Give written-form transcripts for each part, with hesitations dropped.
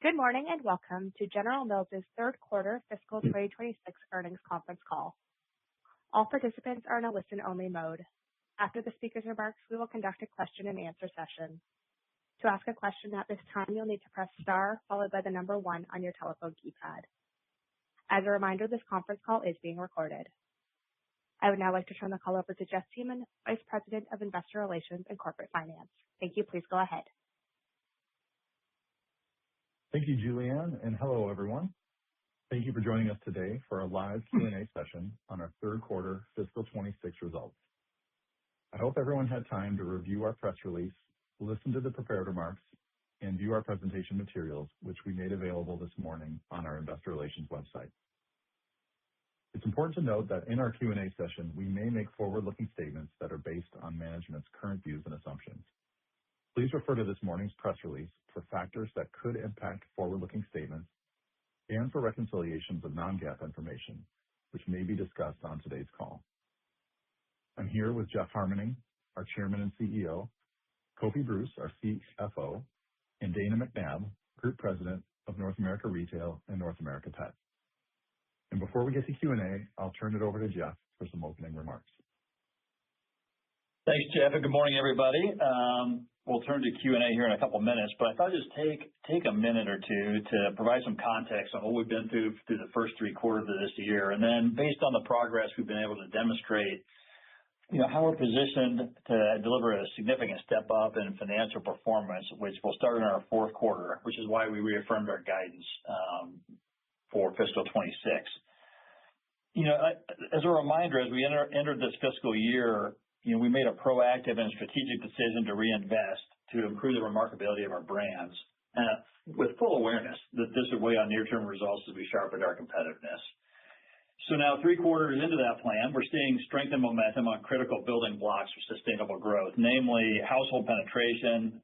Good morning and welcome to General Mills' third quarter fiscal 2026 earnings conference call. All participants are in a listen-only mode. After the speaker's remarks, we will conduct a question-and-answer session. To ask a question at this time, you'll need to press star followed by the number 1 on your telephone keypad. As a reminder, this conference call is being recorded. I would now like to turn the call over to Jeff Siemon, Vice President of Investor Relations and Corporate Finance. Thank you. Please go ahead. Thank you, Julianne, and hello, everyone. Thank you for joining us today for our live Q&A session on our third quarter fiscal 26 results. I hope everyone had time to review our press release, listen to the prepared remarks, and view our presentation materials, which we made available this morning on our investor relations website. It's important to note that in our Q&A session, we may make forward-looking statements that are based on management's current views and assumptions. Please refer to this morning's press release for factors that could impact forward-looking statements and for reconciliations of non-GAAP information, which may be discussed on today's call. I'm here with Jeff Harmening, our Chairman and CEO, Kofi Bruce, our CFO, and Dana McNabb, Group President of North America Retail and North America Pet. And before we get to Q&A, I'll turn it over to Jeff for some opening remarks. Thanks, Jeff, and good morning, everybody. We'll turn to Q&A here in a couple minutes, but I thought I'd just take a minute or two to provide some context on what we've been through the first 3 quarters of this year. And then based on the progress we've been able to demonstrate, how we're positioned to deliver a significant step up in financial performance, which will start in our fourth quarter, which is why we reaffirmed our guidance for fiscal 26. As a reminder, as we entered this fiscal year, we made a proactive and strategic decision to reinvest to improve the remarkability of our brands, with full awareness that this would weigh on near-term results as we sharpened our competitiveness. So now, 3 quarters into that plan, we're seeing strength and momentum on critical building blocks for sustainable growth, namely household penetration,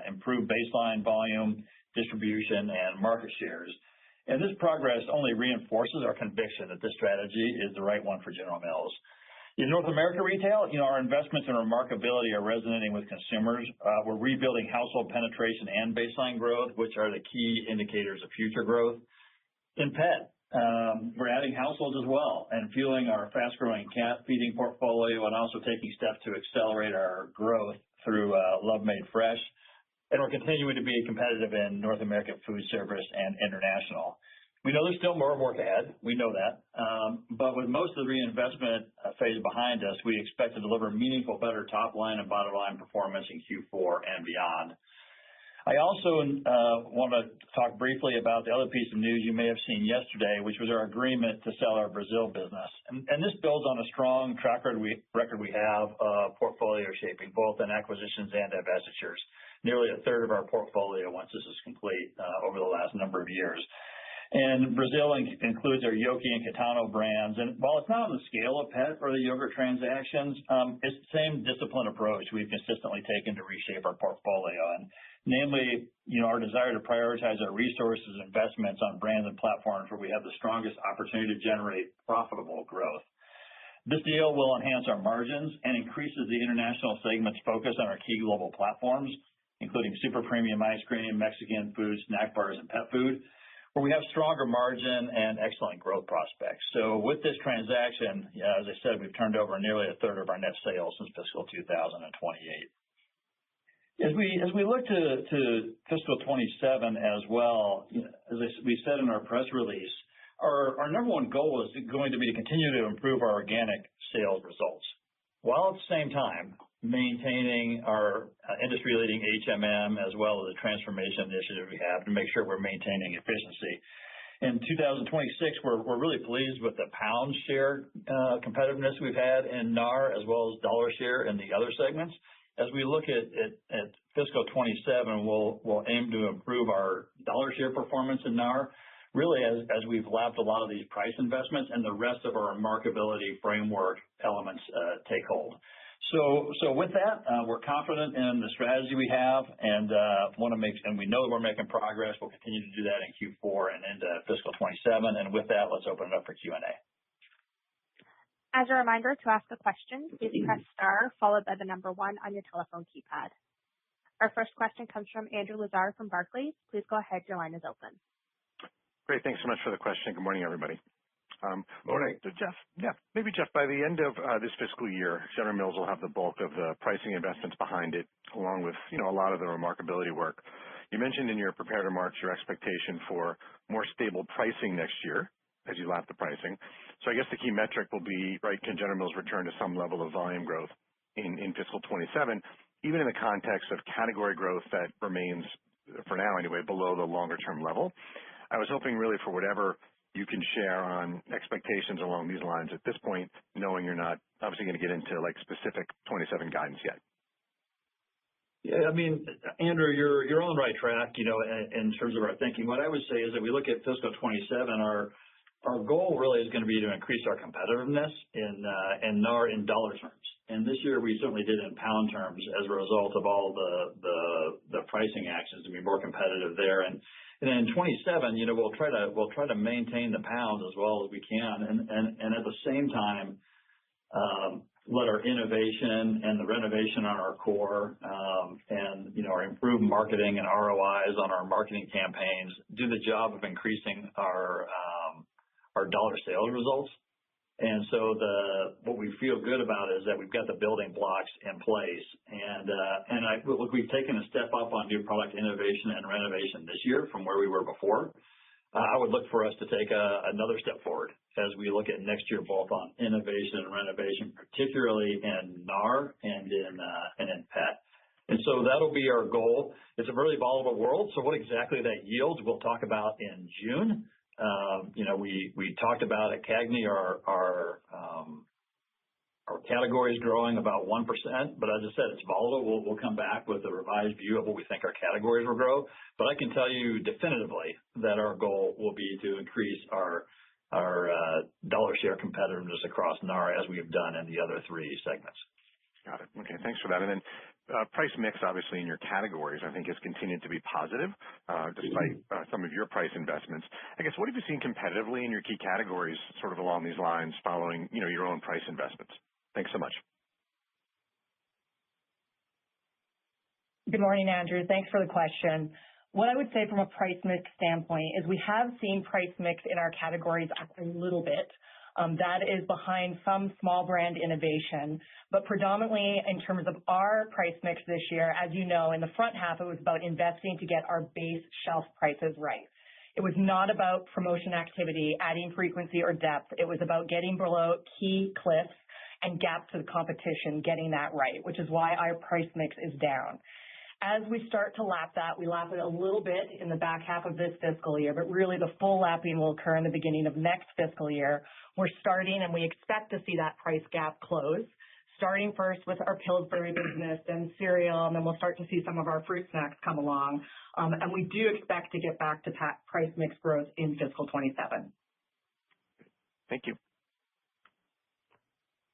improved baseline volume, distribution, and market shares. And this progress only reinforces our conviction that this strategy is the right one for General Mills. In North America Retail, our investments in remarkability are resonating with consumers. We're rebuilding household penetration and baseline growth, which are the key indicators of future growth. In Pet, we're adding households as well and fueling our fast-growing cat feeding portfolio and also taking steps to accelerate our growth through Love Made Fresh. And we're continuing to be competitive in North American food service and international. We know there's still more work ahead. We know that. But with most of the reinvestment phase behind us, we expect to deliver meaningful, better top-line and bottom-line performance in Q4 and beyond. I also want to talk briefly about the other piece of news you may have seen yesterday, which was our agreement to sell our Brazil business. And this builds on a strong track record we have of portfolio shaping, both in acquisitions and divestitures. Nearly a third of our portfolio, once this is complete, over the last number of years. And Brazil includes our Yoki and Kitano brands. And while it's not on the scale of Pet or the yogurt transactions, it's the same disciplined approach we've consistently taken to reshape our portfolio. And namely, our desire to prioritize our resources and investments on brands and platforms where we have the strongest opportunity to generate profitable growth. This deal will enhance our margins and increases the international segment's focus on our key global platforms, including super premium ice cream, Mexican food, snack bars, and pet food, where we have stronger margin and excellent growth prospects. So with this transaction, as I said, we've turned over nearly a third of our net sales since fiscal 2028. As we look to fiscal 27 as well, as we said in our press release, our number one goal is going to be to continue to improve our organic sales results, while at the same time maintaining our industry-leading HMM as well as the transformation initiative we have to make sure we're maintaining efficiency. In 2026, we're really pleased with the pound share competitiveness we've had in NAR as well as dollar share in the other segments. As we look at fiscal 27, we'll aim to improve our dollar share performance in NAR, really as we've lapped a lot of these price investments and the rest of our remarkability framework elements take hold. So with that, we're confident in the strategy we have and and we know that we're making progress. We'll continue to do that in Q4 and into fiscal 27. And with that, let's open it up for Q&A. As a reminder, to ask a question, please press star followed by the number 1 on your telephone keypad. Our first question comes from Andrew Lazar from Barclays. Please go ahead. Your line is open. Great. Thanks so much for the question. Good morning, everybody. Morning. So maybe Jeff, by the end of this fiscal year, General Mills will have the bulk of the pricing investments behind it, along with, a lot of the remarkability work. You mentioned in your prepared remarks your expectation for more stable pricing next year as you lap the pricing. So I guess the key metric will be, right, can General Mills return to some level of volume growth in fiscal 27, even in the context of category growth that remains, for now anyway, below the longer-term level? I was hoping really for whatever you can share on expectations along these lines at this point, knowing you're not obviously going to get into like specific 27 guidance yet. Yeah, I mean, Andrew, you're on the right track, in terms of our thinking. What I would say is that we look at fiscal 27, our goal really is going to be to increase our competitiveness in NAR in dollar terms. And this year we certainly did in pound terms as a result of all the pricing actions to be more competitive there. And then in 27, we'll try to maintain the pounds as well as we can, and at the same time, let our innovation and the renovation on our core, and our improved marketing and ROIs on our marketing campaigns do the job of increasing our dollar sales results. And so what we feel good about is that we've got the building blocks in place. And look, we've taken a step up on new product innovation and renovation this year from where we were before. I would look for us to take another step forward as we look at next year, both on innovation and renovation, particularly in NAR and in pet. And so that'll be our goal. It's a really volatile world. So what exactly that yields, we'll talk about in June. We talked about at CAGNY our category is growing about 1%, but as I said, it's volatile. We'll come back with a revised view of what we think our categories will grow. But I can tell you definitively that our goal will be to increase our dollar share competitiveness across NAR as we have done in the other three segments. Got it. Okay, thanks for that. And then price mix, obviously, in your categories, I think has continued to be positive despite some of your price investments. I guess, what have you seen competitively in your key categories sort of along these lines following, your own price investments? Thanks so much. Good morning, Andrew. Thanks for the question. What I would say from a price mix standpoint is we have seen price mix in our categories up a little bit. That is behind some small brand innovation, but predominantly in terms of our price mix this year, as you know, in the front half, it was about investing to get our base shelf prices right. It was not about promotion activity, adding frequency or depth. It was about getting below key cliffs and gaps to the competition, getting that right, which is why our price mix is down. As we start to lap that, we lap it a little bit in the back half of this fiscal year, but really the full lapping will occur in the beginning of next fiscal year. We're starting and we expect to see that price gap close, starting first with our Pillsbury business and cereal, and then we'll start to see some of our fruit snacks come along. And we do expect to get back to price mix growth in fiscal 27. Thank you.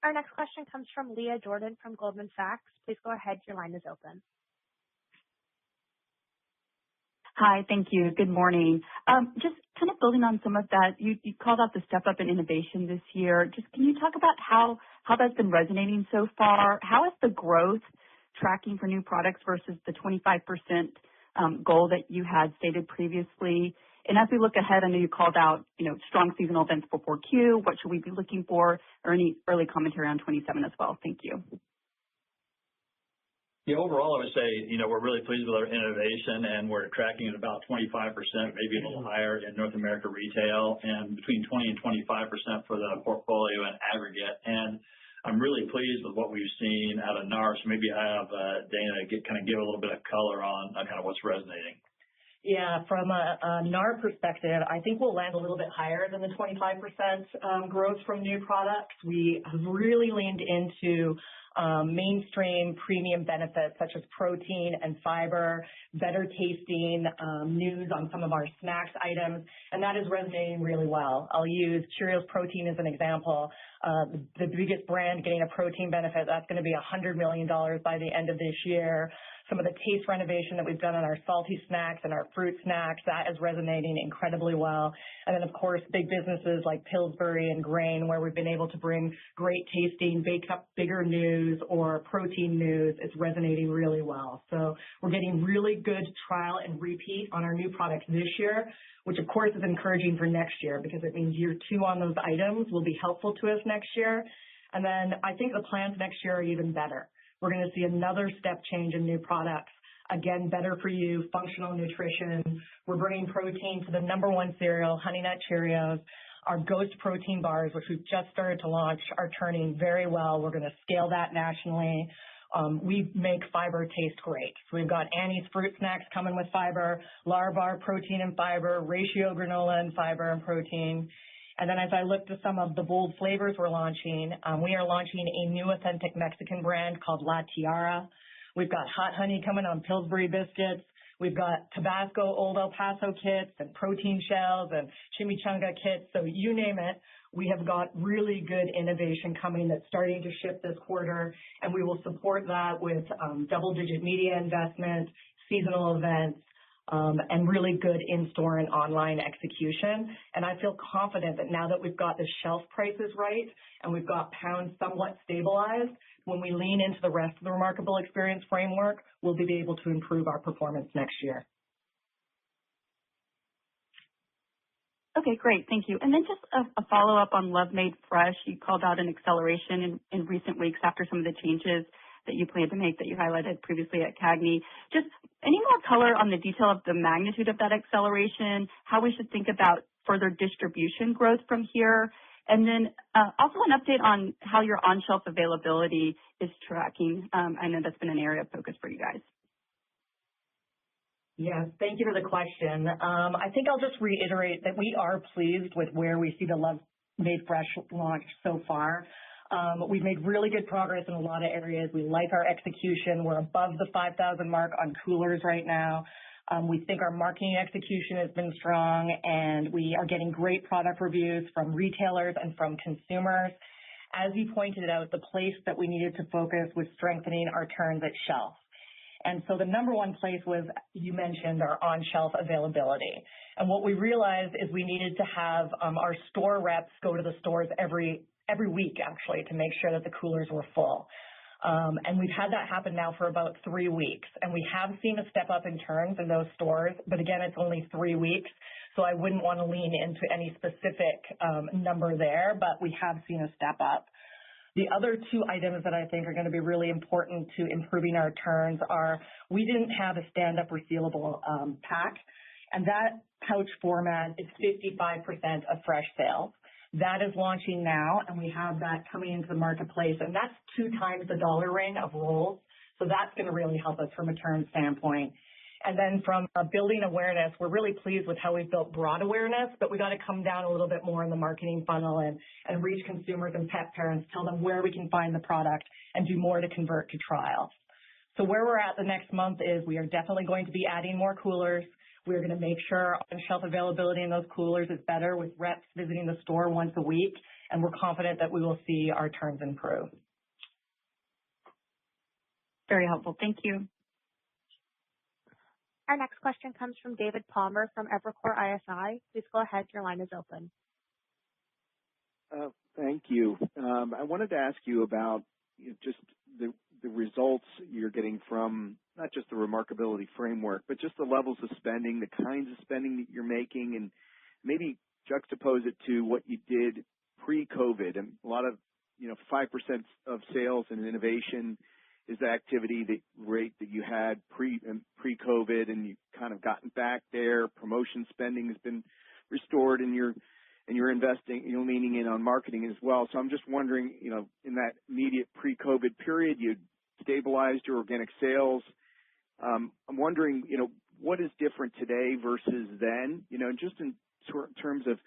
Our next question comes from Leah Jordan from Goldman Sachs. Please go ahead. Your line is open. Hi, thank you. Good morning. Just kind of building on some of that, you called out the step up in innovation this year. Just can you talk about how that's been resonating so far? How is the growth tracking for new products versus the 25% goal that you had stated previously? And as we look ahead, I know you called out, strong seasonal events for 4Q. What should we be looking for? Or any early commentary on 27 as well? Thank you. Yeah, overall, I would say, we're really pleased with our innovation, and we're tracking at about 25%, maybe a little higher in North America retail, and between 20 and 25% for the portfolio in aggregate. And I'm really pleased with what we've seen out of NAR. So maybe I have Dana give a little bit of color on kind of what's resonating. Yeah, from a NAR perspective, I think we'll land a little bit higher than the 25% growth from new products. We have really leaned into mainstream premium benefits such as protein and fiber, better tasting news on some of our snacks items, and that is resonating really well. I'll use Cheerios Protein as an example. The biggest brand getting a protein benefit, that's going to be $100 million by the end of this year. some of the taste renovation that we've done on our salty snacks and our fruit snacks, that is resonating incredibly well. And then, of course, big businesses like Pillsbury and Grain, where we've been able to bring great tasting, bake up bigger news or protein news, is resonating really well. So we're getting really good trial and repeat on our new products this year, which of course is encouraging for next year because it means year 2 on those items will be helpful to us next year. And then I think the plans next year are even better. We're going to see another step change in new products. Again, better for you, functional nutrition. We're bringing protein to the #1 cereal, Honey Nut Cheerios. Our Ghost protein bars, which we've just started to launch, are turning very well. We're going to scale that nationally. We make fiber taste great. So we've got Annie's fruit snacks coming with fiber, Larabar protein and fiber, Ratio granola and fiber and protein. And then as I look to some of the bold flavors we're launching, we are launching a new authentic Mexican brand called La Tiara. We've got hot honey coming on Pillsbury biscuits. We've got Tabasco Old El Paso kits and protein shells and chimichanga kits. So you name it, we have got really good innovation coming that's starting to ship this quarter. And we will support that with double-digit media investment, seasonal events, and really good in-store and online execution. And I feel confident that now that we've got the shelf prices right and we've got pounds somewhat stabilized, when we lean into the rest of the Remarkable Experience framework, we'll be able to improve our performance next year. Okay, great. Thank you. And then just a follow-up on Love Made Fresh. You called out an acceleration in recent weeks after some of the changes that you plan to make that you highlighted previously at CAGNY. Just any more color on the detail of the magnitude of that acceleration, how we should think about further distribution growth from here, and then also an update on how your on-shelf availability is tracking. I know that's been an area of focus for you guys. Yes, thank you for the question. I think I'll just reiterate that we are pleased with where we see the Love Made Fresh launch so far. We've made really good progress in a lot of areas. We like our execution. We're above the 5,000 mark on coolers right now. We think our marketing execution has been strong, and we are getting great product reviews from retailers and from consumers. As you pointed out, the place that we needed to focus was strengthening our turns at shelf. And so the #1 place was, you mentioned, our on-shelf availability. And what we realized is we needed to have our store reps go to the stores every week, actually, to make sure that the coolers were full. And we've had that happen now for about 3 weeks. And we have seen a step up in turns in those stores. But again, it's only 3 weeks. So I wouldn't want to lean into any specific number there, but we have seen a step up. The other 2 items that I think are going to be really important to improving our turns are we didn't have a stand-up resealable pack. And that pouch format is 55% of fresh sales. That is launching now, and we have that coming into the marketplace, and that's 2 times the dollar ring of rolls. So that's going to really help us from a turn standpoint. And then from building awareness, we're really pleased with how we've built broad awareness, but we got to come down a little bit more in the marketing funnel and reach consumers and pet parents, tell them where we can find the product and do more to convert to trial. So where we're at the next month is we are definitely going to be adding more coolers. We're going to make sure on-shelf availability in those coolers is better with reps visiting the store once a week, and we're confident that we will see our turns improve. Very helpful. Thank you. Our next question comes from David Palmer from Evercore ISI. Please go ahead. Your line is open. Thank you. I wanted to ask you about just the results you're getting from not just the Remarkability framework, but just the levels of spending, the kinds of spending that you're making, and maybe juxtapose it to what you did pre-COVID. And a lot of, 5% of sales and innovation is the activity rate that you had pre-COVID, and you've kind of gotten back there. Promotion spending has been restored, and you're investing, leaning in on marketing as well. So I'm just wondering, in that immediate pre-COVID period, you stabilized your organic sales. I'm wondering, what is different today versus then, just in terms of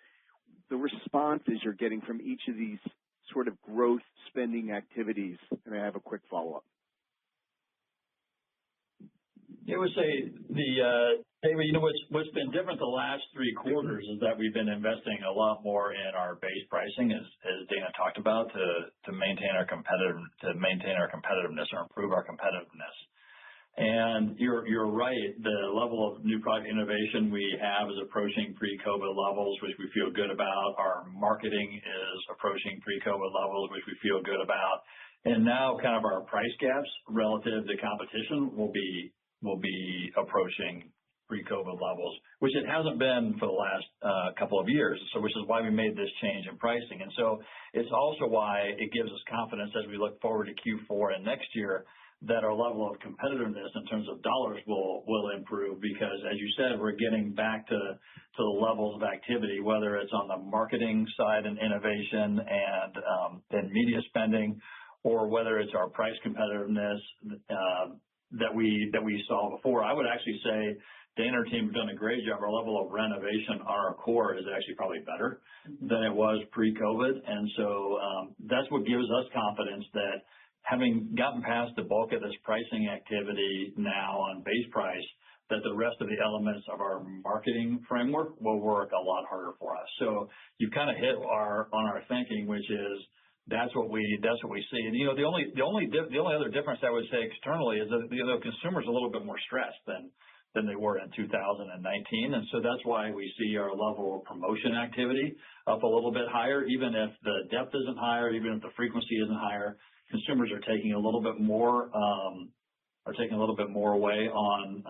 the responses you're getting from each of these sort of growth spending activities. And I have a quick follow-up. I would say David, what's been different the last 3 quarters is that we've been investing a lot more in our base pricing, as Dana talked about, to maintain our competitiveness or improve our competitiveness. And you're right. The level of new product innovation we have is approaching pre-COVID levels, which we feel good about. Our marketing is approaching pre-COVID levels, which we feel good about. And now kind of our price gaps relative to competition will be approaching pre-COVID levels, which it hasn't been for the last couple of years. So which is why we made this change in pricing. And so it's also why it gives us confidence as we look forward to Q4 and next year that our level of competitiveness in terms of dollars will improve, because as you said, we're getting back to the levels of activity, whether it's on the marketing side and innovation and media spending, or whether it's our price competitiveness that we saw before. I would actually say Dan and our team have done a great job. Our level of renovation on our core is actually probably better than it was pre-COVID. And so that's what gives us confidence that having gotten past the bulk of this pricing activity now on base price, that the rest of the elements of our marketing framework will work a lot harder for us. So you kind of hit on our thinking, which is that's what we see. And the only other difference I would say externally is that the consumer's a little bit more stressed than they were in 2019, and so that's why we see our level of promotion activity up a little bit higher, even if the depth isn't higher, even if the frequency isn't higher. Consumers are taking a little bit more away on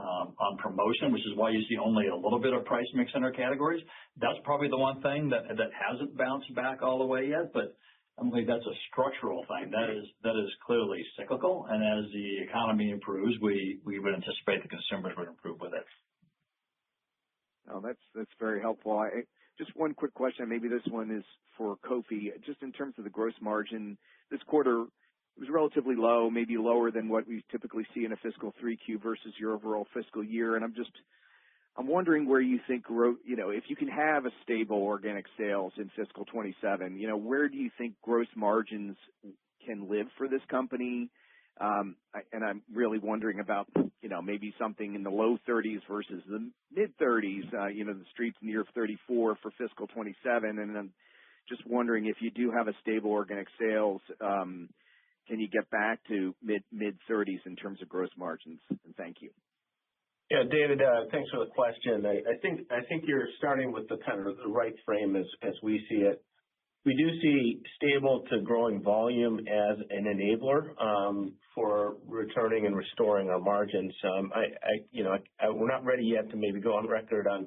promotion, which is why you see only a little bit of price mix in our categories. That's probably the one thing that hasn't bounced back all the way yet, but I don't think that's a structural thing. That is clearly cyclical, and as the economy improves, we would anticipate the consumers would improve with it. Oh, that's very helpful. Just one quick question. Maybe this one is for Kofi. Just in terms of the gross margin, this quarter it was relatively low, maybe lower than what we typically see in a fiscal 3Q versus your overall fiscal year. And I'm wondering where you think, if you can have a stable organic sales in fiscal 27, where do you think gross margins can live for this company? And I'm really wondering about, maybe something in the low 30s versus the mid 30s, the street's near 34 for fiscal 27. And I'm just wondering if you do have a stable organic sales, can you get back to mid 30s in terms of gross margins? And thank you. Yeah, David, thanks for the question. I think you're starting with the kind of the right frame as we see it. We do see stable to growing volume as an enabler for returning and restoring our margins. We're not ready yet to maybe go on record on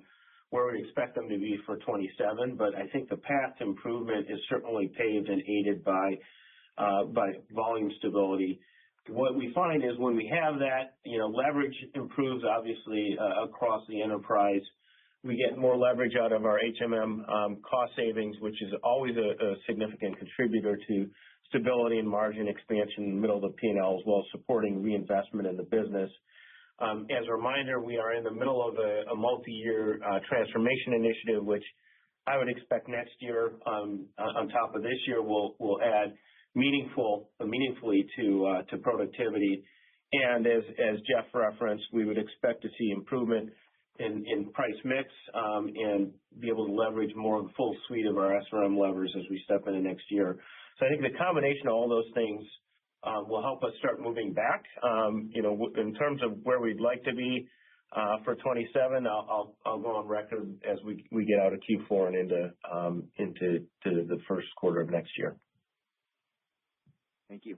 where we expect them to be for 27, but I think the path to improvement is certainly paved and aided by volume stability. What we find is when we have that, leverage improves obviously across the enterprise. We get more leverage out of our HMM cost savings, which is always a significant contributor to stability and margin expansion in the middle of the P&L, as well as supporting reinvestment in the business. As a reminder, we are in the middle of a multi-year transformation initiative, which I would expect next year on top of this year will add meaningfully to productivity. And as Jeff referenced, we would expect to see improvement in price mix and be able to leverage more of the full suite of our SRM levers as we step into next year. So I think the combination of all those things will help us start moving back. In terms of where we'd like to be for 27, I'll go on record as we get out of Q4 and into the first quarter of next year. Thank you.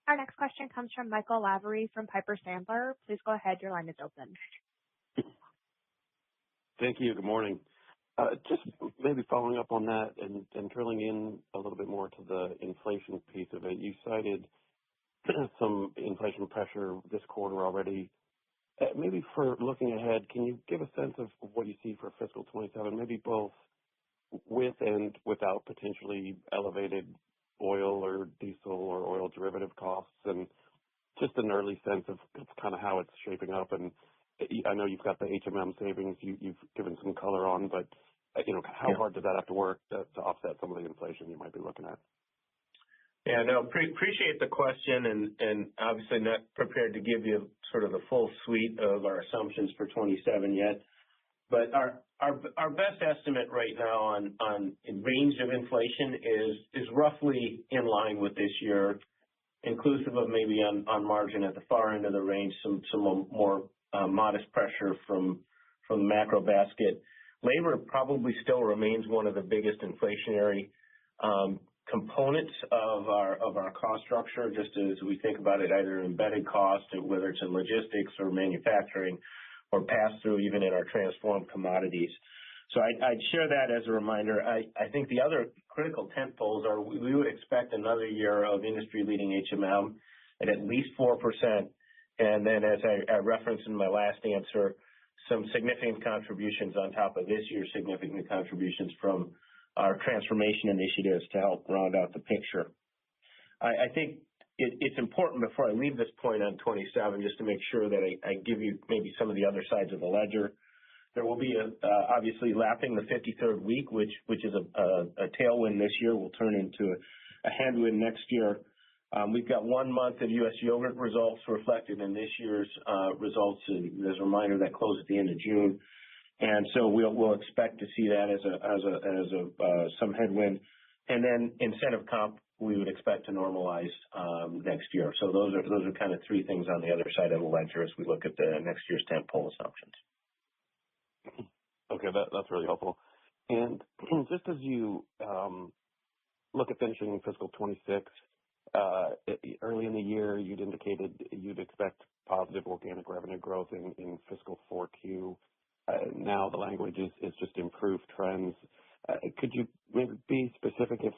Our next question comes from Michael Lavery from Piper Sandler. Please go ahead. Your line is open. Thank you. Good morning. Just maybe following up on that and drilling in a little bit more to the inflation piece of it. You cited some inflation pressure this quarter already. Maybe for looking ahead, can you give a sense of what you see for fiscal 27, maybe both with and without potentially elevated oil or diesel or oil derivative costs, and just an early sense of kind of how it's shaping up? And I know you've got the HMM savings you've given some color on, but how hard does that have to work to offset some of the inflation you might be looking at? Yeah, no, appreciate the question, and obviously not prepared to give you sort of the full suite of our assumptions for 27 yet. But our best estimate right now on range of inflation is roughly in line with this year. inclusive of maybe on margin at the far end of the range, some more modest pressure from the macro basket. Labor probably still remains one of the biggest inflationary components of our cost structure, just as we think about it, either embedded cost, whether it's in logistics or manufacturing, or pass through even in our transformed commodities. So I'd share that as a reminder. I think the other critical tentpoles are we would expect another year of industry-leading HMM at least 4%, and then as I referenced in my last answer, some significant contributions on top of this year's significant contributions from our transformation initiatives to help round out the picture. I think it's important before I leave this point on 27, just to make sure that I give you maybe some of the other sides of the ledger. There will be obviously lapping the 53rd week, which is a tailwind this year, will turn into a headwind next year. We've got 1 month of U.S. yogurt results reflected in this year's results, and as a reminder, that closed at the end of June. And so we'll expect to see that as some headwind. And then incentive comp, we would expect to normalize next year. So those are kind of three things on the other side of the ledger as we look at the next year's tentpole assumptions. Okay, that's really helpful. And just as you look at finishing fiscal 26, early in the year, you'd indicated you'd expect positive organic revenue growth in fiscal 4Q. Now the language is just improved trends. Could you maybe be specific if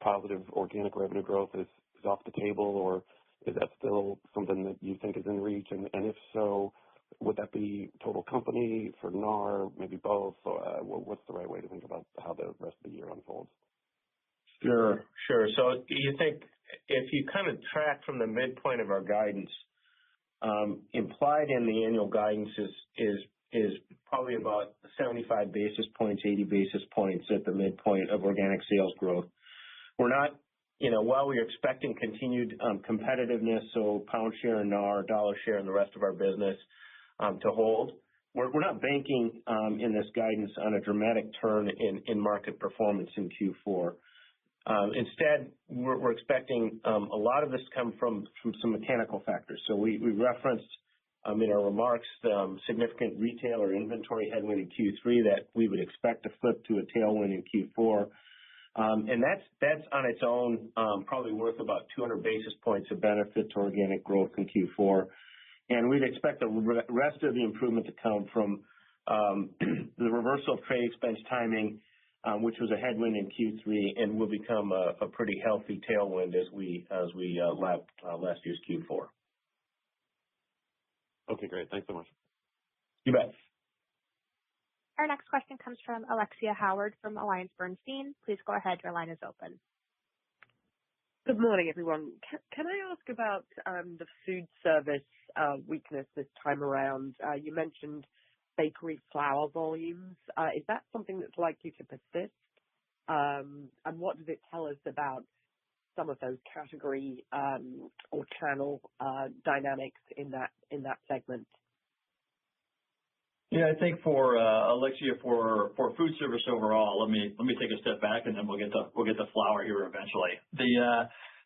positive organic revenue growth is off the table, or is that still something that you think is in reach? And if so, would that be total company for NAR, maybe both? What's the right way to think about how the rest of the year unfolds? Sure. So you think if you kind of track from the midpoint of our guidance, implied in the annual guidance is probably about 75 basis points, 80 basis points at the midpoint of organic sales growth. We're not, while we're expecting continued competitiveness, so pound share in NAR, dollar share in the rest of our business to hold, we're not banking in this guidance on a dramatic turn in market performance in Q4. Instead, we're expecting a lot of this to come from some mechanical factors. So we referenced in our remarks significant retailer inventory headwind in Q3 that we would expect to flip to a tailwind in Q4. And that's on its own probably worth about 200 basis points of benefit to organic growth in Q4. And we'd expect the rest of the improvement to come from the reversal of trade expense timing, which was a headwind in Q3 and will become a pretty healthy tailwind as we lap last year's Q4. Okay, great. Thanks so much. You bet. Our next question comes from Alexia Howard from AllianceBernstein. Please go ahead. Your line is open. Good morning, everyone. Can I ask about the food service weakness this time around? You mentioned bakery flour volumes. Is that something that's likely to persist? And what does it tell us about some of those category or channel dynamics in that segment? Yeah, I think for Alexia, for food service overall, let me take a step back and then we'll get to flour here eventually.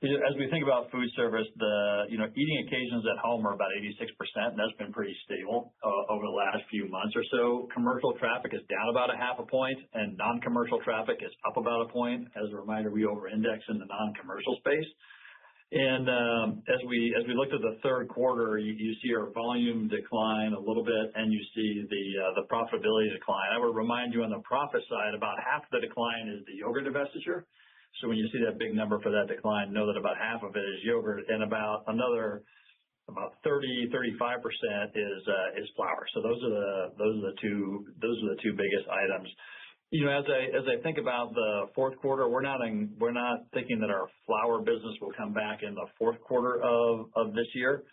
As we think about food service, eating occasions at home are about 86%, and that's been pretty stable over the last few months or so. Commercial traffic is down about 0.5 point, and non-commercial traffic is up about 1 point. As a reminder, we over-index in the non-commercial space. And as we looked at the third quarter, you see our volume decline a little bit, and you see the profitability decline. I would remind you on the profit side, about half the decline is the yogurt divestiture. So when you see that big number for that decline, know that about half of it is yogurt, and about 30-35% is flour. So those are the two biggest items. As I think about the fourth quarter, we're not thinking that our flour business will come back in the fourth quarter of this year.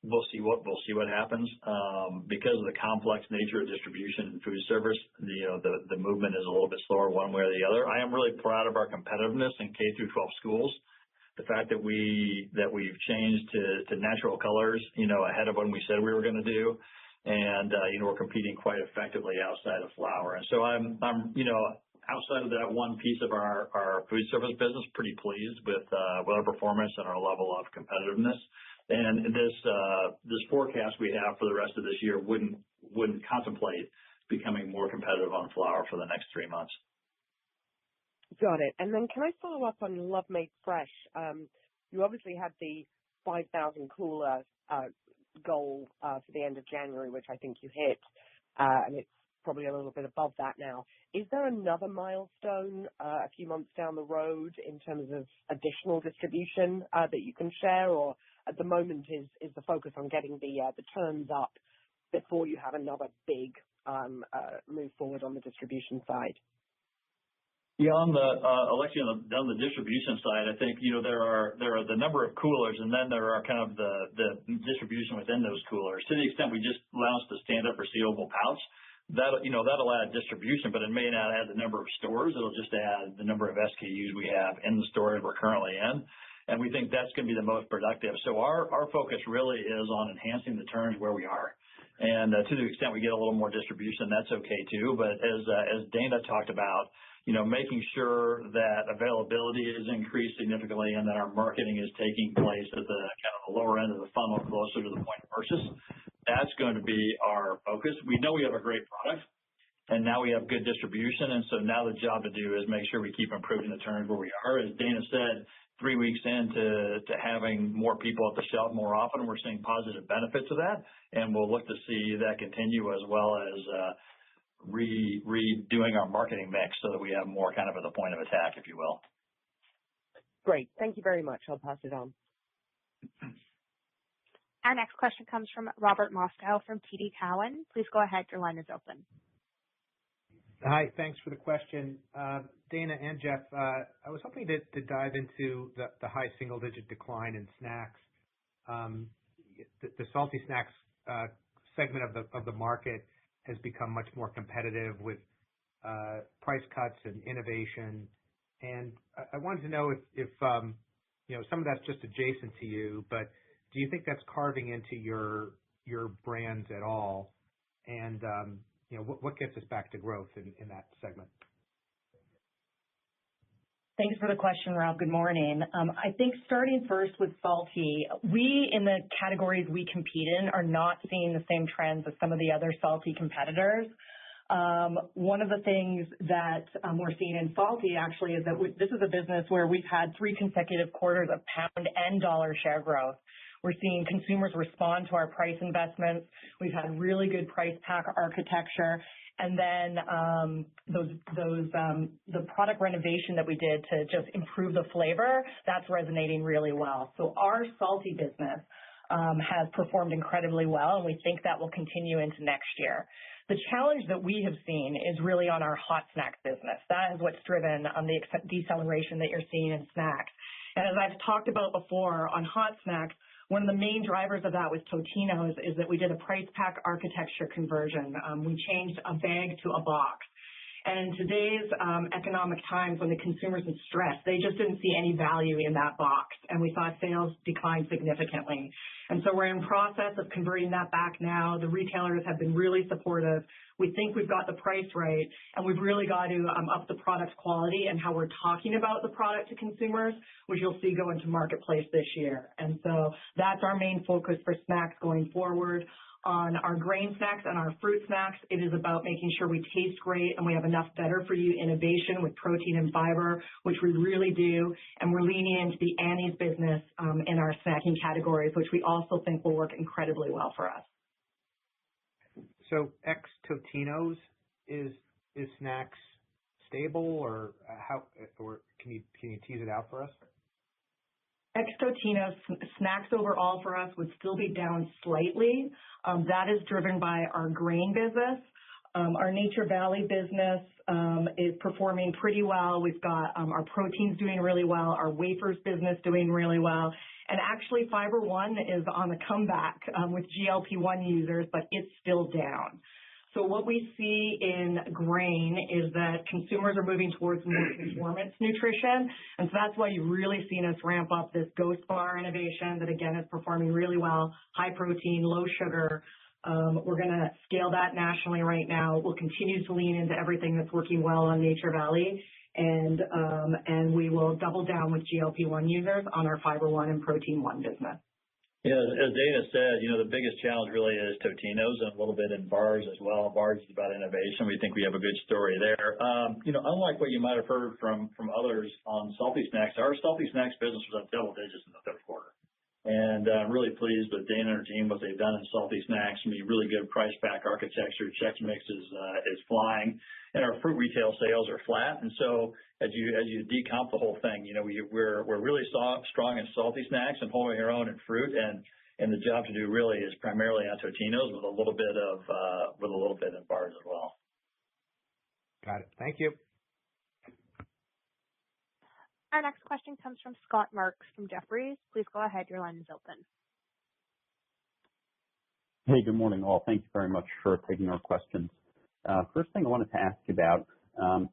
We'll see what happens because of the complex nature of distribution and food service. The movement is a little bit slower one way or the other. I am really proud of our competitiveness in K through 12 schools. The fact that we've changed to natural colors, ahead of when we said we were going to do. And, we're competing quite effectively outside of flour. And so I'm outside of that one piece of our food service business, pretty pleased with our performance and our level of competitiveness. And this forecast we have for the rest of this year wouldn't contemplate becoming more competitive on flour for the next 3 months. Got it. And then can I follow up on Love Made Fresh? You obviously had the 5,000 cooler goal for the end of January, which I think you hit, and it's probably a little bit above that now. Is there another milestone a few months down the road in terms of additional distribution that you can share, or at the moment is the focus on getting the turns up before you have another big move forward on the distribution side? Yeah, Alexia, on the distribution side, I think, there are the number of coolers, and then there are kind of the distribution within those coolers. To the extent we just launched the stand-up resealable pouch, that'll add distribution, but it may not add the number of stores. It'll just add the number of SKUs we have in the store that we're currently in. And we think that's going to be the most productive. So our focus really is on enhancing the turns where we are. And to the extent we get a little more distribution, that's okay too. But as Dana talked about, making sure that availability is increased significantly and that our marketing is taking place at the kind of the lower end of the funnel, closer to the point of purchase, that's going to be our focus. We know we have a great product, and now we have good distribution. And so now the job to do is make sure we keep improving the turns where we are. As Dana said, 3 weeks into having more people at the shelf more often, we're seeing positive benefits of that, and we'll look to see that continue, as well as redoing our marketing mix so that we have more kind of at the point of attack, if you will. Great. Thank you very much. I'll pass it on. Our next question comes from Robert Moskow from TD Cowen. Please go ahead. Your line is open. Hi. Thanks for the question. Dana and Jeff, I was hoping to dive into the high single-digit decline in snacks. The salty snacks segment of the market has become much more competitive with price cuts and innovation. And I wanted to know if some of that's just adjacent to you, but do you think that's carving into your brands at all? And what gets us back to growth in that segment? Thanks for the question, Rob. Good morning. I think starting first with salty, we in the categories we compete in are not seeing the same trends as some of the other salty competitors. One of the things that we're seeing in salty actually is that this is a business where we've had 3 consecutive quarters of pound and dollar share growth. We're seeing consumers respond to our price investments. We've had really good price pack architecture. And then the product renovation that we did to just improve the flavor, that's resonating really well. So our salty business has performed incredibly well, and we think that will continue into next year. The challenge that we have seen is really on our hot snacks business. That is what's driven the deceleration that you're seeing in snacks. And as I've talked about before, on hot snacks, one of the main drivers of that with Totino's is that we did a price pack architecture conversion. We changed a bag to a box. And in today's economic times, when the consumer's in stress, they just didn't see any value in that box, and we saw sales decline significantly. And so we're in process of converting that back now. The retailers have been really supportive. We think we've got the price right, and we've really got to up the product quality and how we're talking about the product to consumers, which you'll see go into marketplace this year. And so that's our main focus for snacks going forward. On our grain snacks and our fruit snacks, it is about making sure we taste great and we have enough better for you innovation with protein and fiber, which we really do. And we're leaning into the Annie's business in our snacking categories, which we also think will work incredibly well for us. So ex Totino's, is snacks stable, or can you tease it out for us? Ex Totino's, snacks overall for us would still be down slightly. That is driven by our grain business. Our Nature Valley business is performing pretty well. We've got our proteins doing really well, our wafers business doing really well. And actually, Fiber One is on the comeback with GLP-1 users, but it's still down. So what we see in grain is that consumers are moving towards more performance nutrition. And so that's why you've really seen us ramp up this Ghost Bar innovation that, again, is performing really well, high protein, low sugar. We're going to scale that nationally right now. We'll continue to lean into everything that's working well on Nature Valley, and we will double down with GLP-1 users on our Fiber One and Protein One business. Yeah, as Dana said, the biggest challenge really is Totino's and a little bit in bars as well. Bars is about innovation. We think we have a good story there. Unlike what you might have heard from others on salty snacks, our salty snacks business was up double digits in the third quarter. And I'm really pleased with Dana and her team, what they've done in salty snacks. I mean, really good price pack architecture. Chex Mix is flying, and our fruit retail sales are flat. And so as you decomp the whole thing, we're really strong in salty snacks and holding our own in fruit. And the job to do really is primarily on Totino's with a little bit in bars as well. Got it. Thank you. Our next question comes from Scott Marks from Jefferies. Please go ahead. Your line is open. Hey, good morning, all. Thank you very much for taking our questions. First thing I wanted to ask you about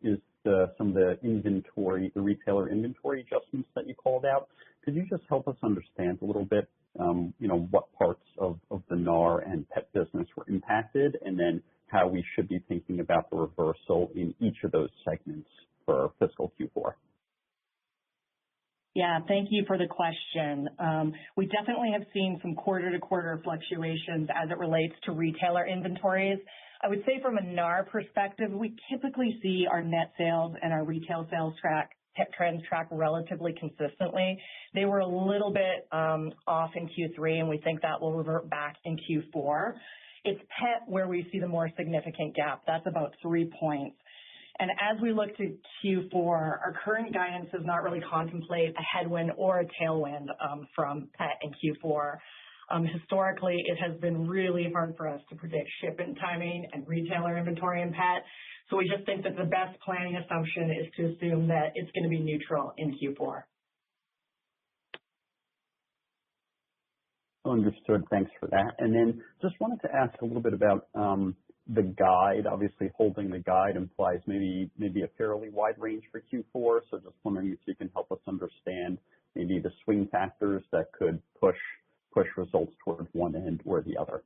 is some of the inventory, the retailer inventory adjustments that you called out. Could you just help us understand a little bit, what parts of the NAR and pet business were impacted, and then how we should be thinking about the reversal in each of those segments for fiscal Q4? Yeah, thank you for the question. We definitely have seen some quarter-to-quarter fluctuations as it relates to retailer inventories. I would say from a NAR perspective, we typically see our net sales and our retail sales trends track relatively consistently. They were a little bit off in Q3, and we think that will revert back in Q4. It's pet where we see the more significant gap. That's about 3 points. And as we look to Q4, our current guidance does not really contemplate a headwind or a tailwind from pet in Q4. Historically, it has been really hard for us to predict shipment timing and retailer inventory in pet. So we just think that the best planning assumption is to assume that it's going to be neutral in Q4. Understood. Thanks for that. And then just wanted to ask a little bit about the guide. Obviously, holding the guide implies maybe a fairly wide range for Q4. So just wondering if you can help us understand maybe the swing factors that could push results toward one end or the other.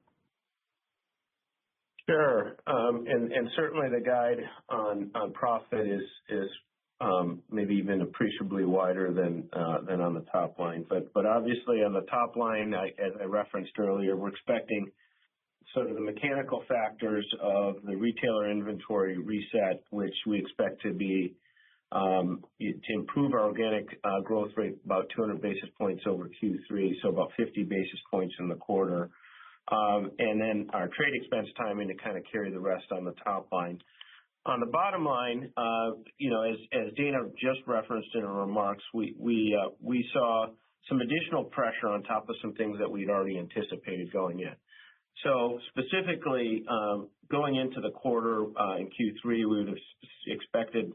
Sure. And certainly the guide on profit is maybe even appreciably wider than on the top line. But obviously on the top line, as I referenced earlier, we're expecting sort of the mechanical factors of the retailer inventory reset, which we expect to be to improve our organic growth rate about 200 basis points over Q3, so about 50 basis points in the quarter. And then our trade expense timing to kind of carry the rest on the top line. On the bottom line, as Dana just referenced in her remarks, we saw some additional pressure on top of some things that we'd already anticipated going in. So specifically, going into the quarter in Q3, we would have expected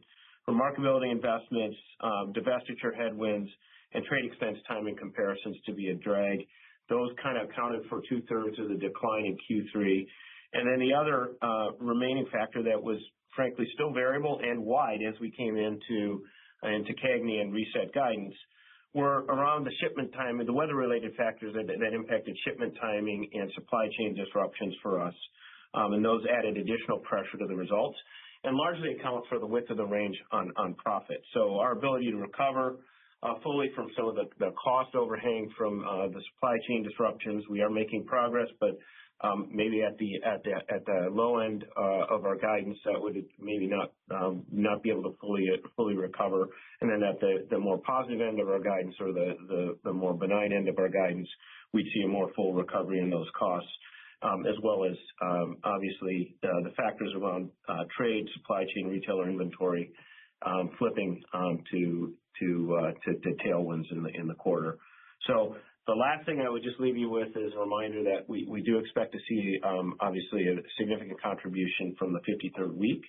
remarkability investments, divestiture headwinds, and trade expense timing comparisons to be a drag. Those kind of accounted for 2/3 of the decline in Q3. And then the other remaining factor that was frankly still variable and wide as we came into CAGNY and reset guidance were around the shipment timing, the weather-related factors that impacted shipment timing and supply chain disruptions for us. And those added additional pressure to the results and largely account for the width of the range on profit. So our ability to recover fully from some of the cost overhang from the supply chain disruptions, we are making progress, but maybe at the low end of our guidance, that would maybe not be able to fully recover. And then at the more positive end of our guidance or the more benign end of our guidance, we'd see a more full recovery in those costs, as well as obviously the factors around trade, supply chain, retailer inventory flipping to tailwinds in the quarter. So the last thing I would just leave you with is a reminder that we do expect to see obviously a significant contribution from the 53rd week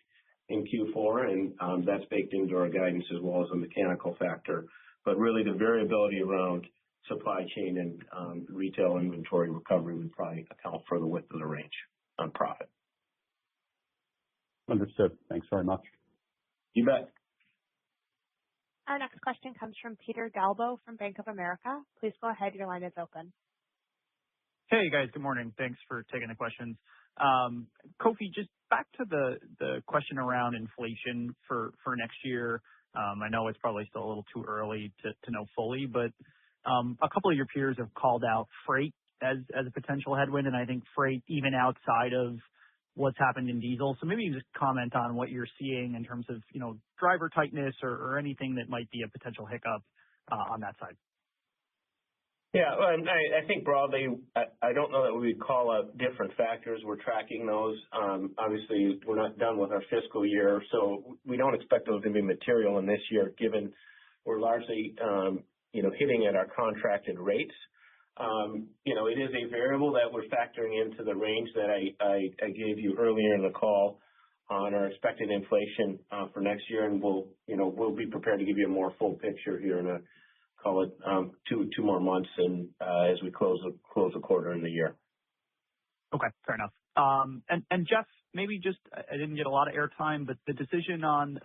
in Q4, and that's baked into our guidance as well as a mechanical factor. But really the variability around supply chain and retail inventory recovery would probably account for the width of the range on profit. Understood. Thanks very much. You bet. Our next question comes from Peter Galbo from Bank of America. Please go ahead. Your line is open. Hey, guys. Good morning. Thanks for taking the questions. Kofi, just back to the question around inflation for next year. I know it's probably still a little too early to know fully, but a couple of your peers have called out freight as a potential headwind, and I think freight even outside of what's happened in diesel. So maybe you just comment on what you're seeing in terms of, driver tightness or anything that might be a potential hiccup on that side. Yeah, well, and I think broadly, I don't know that we would call out different factors. We're tracking those. Obviously, we're not done with our fiscal year, so we don't expect those to be material in this year, given we're largely, hitting at our contracted rates. It is a variable that we're factoring into the range that I gave you earlier in the call on our expected inflation for next year, and we'll be prepared to give you a more full picture here in call it two more months, and as we close the quarter in the year. Okay, fair enough. And Jeff, maybe just I didn't get a lot of airtime, but the decision on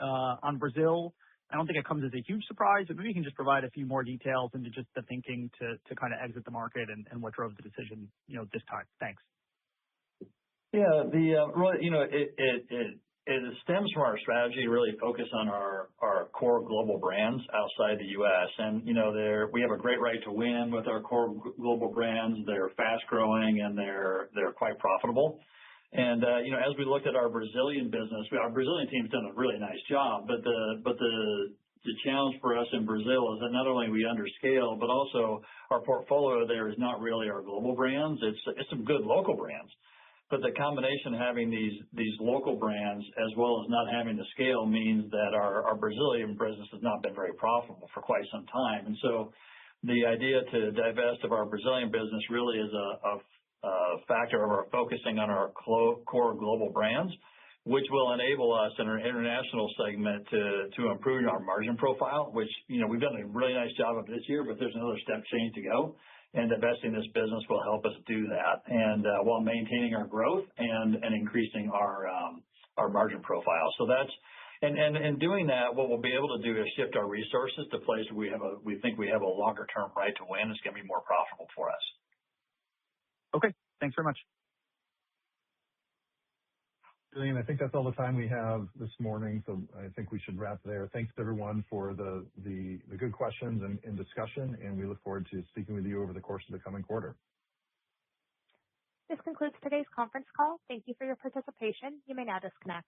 Brazil, I don't think it comes as a huge surprise, but maybe you can just provide a few more details into just the thinking to kind of exit the market and what drove the decision, this time. Thanks. Yeah, it stems from our strategy to really focus on our core global brands outside the U.S. And, we have a great right to win with our core global brands. They're fast growing and they're quite profitable. And, as we looked at our Brazilian business, our Brazilian team's done a really nice job, but the challenge for us in Brazil is that not only are we under scale, but also our portfolio there is not really our global brands. It's some good local brands. But the combination of having these local brands as well as not having the scale means that our Brazilian business has not been very profitable for quite some time. And so the idea to divest of our Brazilian business really is a factor of our focusing on our core global brands, which will enable us in our international segment to improve our margin profile, which, we've done a really nice job of this year, but there's another step change to go. And divesting this business will help us do that, and while maintaining our growth and increasing our margin profile. So that's and doing that, what we'll be able to do is shift our resources to places we think we have a longer term right to win. It's going to be more profitable for us. Okay, thanks very much. Julian, I think that's all the time we have this morning, so I think we should wrap there. Thanks everyone for the good questions and discussion, and we look forward to speaking with you over the course of the coming quarter. This concludes today's conference call. Thank you for your participation. You may now disconnect.